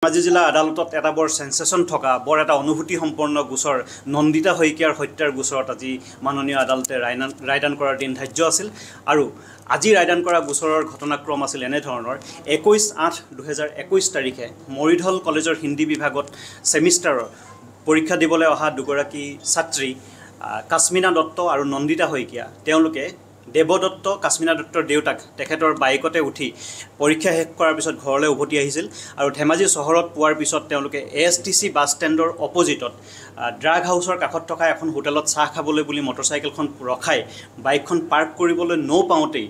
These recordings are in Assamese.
ধেমাজি জিলা আদালতত এটা বৰ সেন্সেশন থকা বৰ এটা অনুভূতি সম্পন্ন গোচৰ নন্দিতা শইকীয়াৰ হত্যাৰ গোচৰত আজি মাননীয় আদালতে ৰায়দান কৰাৰ দিন ধাৰ্য আছিল আৰু আজি ৰায়দান কৰা গোচৰৰ ঘটনাক্ৰম আছিল এনে ধৰণৰ 21/8/2021 তাৰিখে মৰিধল কলেজৰ হিন্দী বিভাগত সেমিষ্টাৰৰ পৰীক্ষা দিবলৈ অহা দুগৰাকী ছাত্ৰী কাশ্মিনা দত্ত আৰু নন্দিতা শইকীয়া তেওঁলোকে দেৱদত্ত কাশ্মিনা দত্তৰ দেউতাক তেখেতৰ বাইকতে উঠি পৰীক্ষা শেষ কৰাৰ পিছত ঘৰলৈ উভতি আহিছিল আৰু ধেমাজি চহৰত পোৱাৰ পিছত তেওঁলোকে ASTC বাছ ষ্টেণ্ডৰ অপজিটত ড্ৰাগ হাউচৰ কাষত থকা এখন হোটেলত চাহ খাবলৈ বুলি মটৰচাইকেলখন ৰখাই বাইকখন পাৰ্ক কৰিবলৈ নপাওঁতেই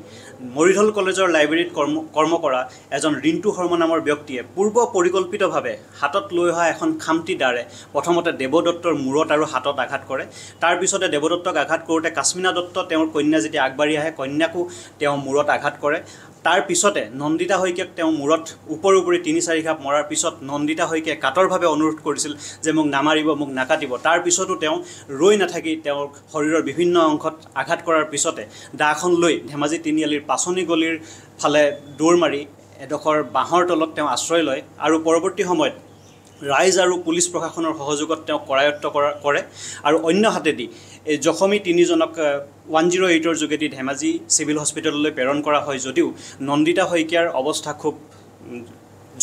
মৰিধল কলেজৰ লাইব্ৰেৰীত কৰ্ম কৰা এজন ৰিণ্টু শৰ্মা নামৰ ব্যক্তিয়ে পূৰ্ব পৰিকল্পিতভাৱে হাতত লৈ অহা এখন খামটি দাৰে প্ৰথমতে দেৱদত্তৰ মূৰত আৰু হাতত আঘাত কৰে তাৰ পিছতে দেৱদত্তক আঘাত কৰোঁতে কাশ্মিনা দত্ত তেওঁৰ কন্যা যেতিয়া আগবাঢ়ি আহে কন্যাকো তেওঁ মূৰত আঘাত কৰে তাৰ পিছতে নন্দিতা শইকীয়াক তেওঁ মূৰত ওপৰি ৩-৪ ঘাপ মৰাৰ পিছত নন্দিতা শইকীয়াই কাতৰভাৱে অনুৰোধ কৰিছিল যে মোক নামাৰিব মোক নাকাটিব তাৰ পিছতো তেওঁ ৰৈ নাথাকি তেওঁৰ শৰীৰৰ বিভিন্ন অংশত আঘাত কৰাৰ পিছতে দাখন লৈ ধেমাজি তিনিআলিৰ পাছনি গলিৰ ফালে দৌৰ মাৰি এডোখৰ বাঁহৰ তলত তেওঁ আশ্ৰয় লয় আৰু পৰৱৰ্তী সময়ত ৰাইজ আৰু পুলিচ প্ৰশাসনৰ সহযোগত তেওঁ কৰায়ত্ব কৰে আৰু অন্য হাতেদি এই জখমী তিনিজনক 108ৰ যোগেদি ধেমাজি চিভিল হস্পিটেললৈ প্ৰেৰণ কৰা হয় যদিও নন্দিতা শইকীয়াৰ অৱস্থা খুব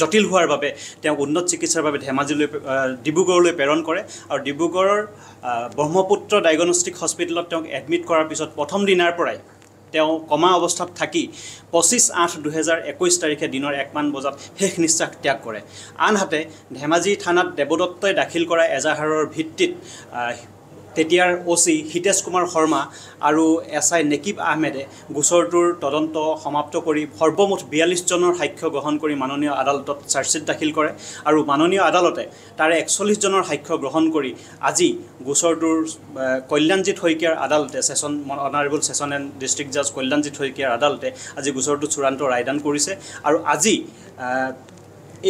জটিল হোৱাৰ বাবে তেওঁ উন্নত চিকিৎসাৰ বাবে ধেমাজিলৈ ডিব্ৰুগড়লৈ প্ৰেৰণ কৰে আৰু ডিব্ৰুগড়ৰ ব্ৰহ্মপুত্ৰ ডায়াগনষ্টিক হস্পিটেলত তেওঁক এডমিট কৰাৰ পিছত প্ৰথম দিনাৰ পৰাই তেওঁ কমা অৱস্থাত থাকি 25/8/2021 তাৰিখে দিনৰ 1মান বজাত শেষ নিশ্বাস ত্যাগ কৰে আনহাতে ধেমাজি থানাত দেৱদত্তই দাখিল কৰা এজাহাৰৰ ভিত্তিত তেতিয়াৰ OC হিতেশ কুমাৰ শৰ্মা আৰু SI নেকিব আহমেদে গোচৰটোৰ তদন্ত সমাপ্ত কৰি সৰ্বমুঠ 42 জনৰ সাক্ষ্য গ্ৰহণ কৰি মাননীয় আদালতত চাৰ্জশ্বিট দাখিল কৰে আৰু মাননীয় আদালতে তাৰে 41 জনৰ সাক্ষ্য গ্ৰহণ কৰি আজি গোচৰটোৰ কল্যাণজিৎ শইকীয়াৰ আদালতে অনাৰেবল সেশন এণ্ড ডিষ্ট্ৰিক্ট জাজ কল্যাণজিৎ শইকীয়াৰ আদালতে আজি গোচৰটো চূড়ান্ত ৰায়দান কৰিছে আৰু আজি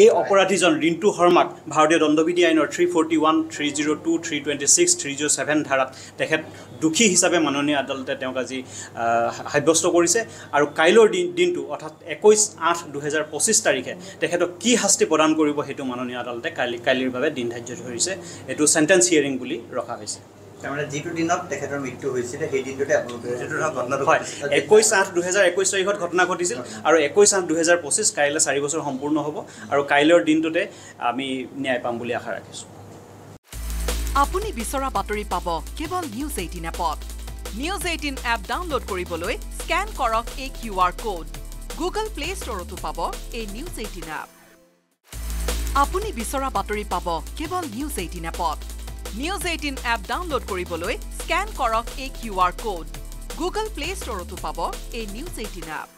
এই অপৰাধীজন ৰিণ্টু শৰ্মাক ভাৰতীয় দণ্ডবিধি আইনৰ 341, 302, 326, 307 ধাৰাত তেখেত দোষী হিচাপে মাননীয় আদালতে তেওঁক আজি সাব্যস্ত কৰিছে আৰু কাইলৈৰ দিনটো অৰ্থাৎ 21/8/2025 তাৰিখে তেখেতক কি শাস্তি প্ৰদান কৰিব সেইটো মাননীয় আদালতে কাইলৈৰ বাবে দিন ধাৰ্য ধৰিছে এইটো সেন্টেন্স হিয়াৰিং বুলি ৰখা হৈছে মানে যেটো দিনত তেখেতৰ মৃত্যু হৈছিল সেই দিনটোতে আপোনালোকে যেটো ঘটনাটো হয় 21/8/2021 তাৰিখত ঘটনা ঘটিছিল আৰু 21/8/2025 কাইলৈ 4 বছৰ সম্পূৰ্ণ হ'ব আৰু কাইলৈৰ দিনটোতে আমি ন্যায় পাম বুলি আশা ৰাখিছোঁ আপুনি বিচৰা বাতৰি পাব কেৱল নিউজ 18 এপত নিউজ 18 এপ ডাউনলোড কৰিবলৈ স্ক্যান কৰক এই QR কোড গুগল প্লে ষ্টৰতো পাব এই নিউজ 18 এপ আপুনি বিচৰা বাতৰি পাব কেৱল নিউজ 18 এপত নিউজ 18 এপ ডাউনলোড কৰিবলৈ স্ক্যান কৰক এই QR কোড গুগল প্লে ষ্টৰতো পাব এই নিউজ 18 এপ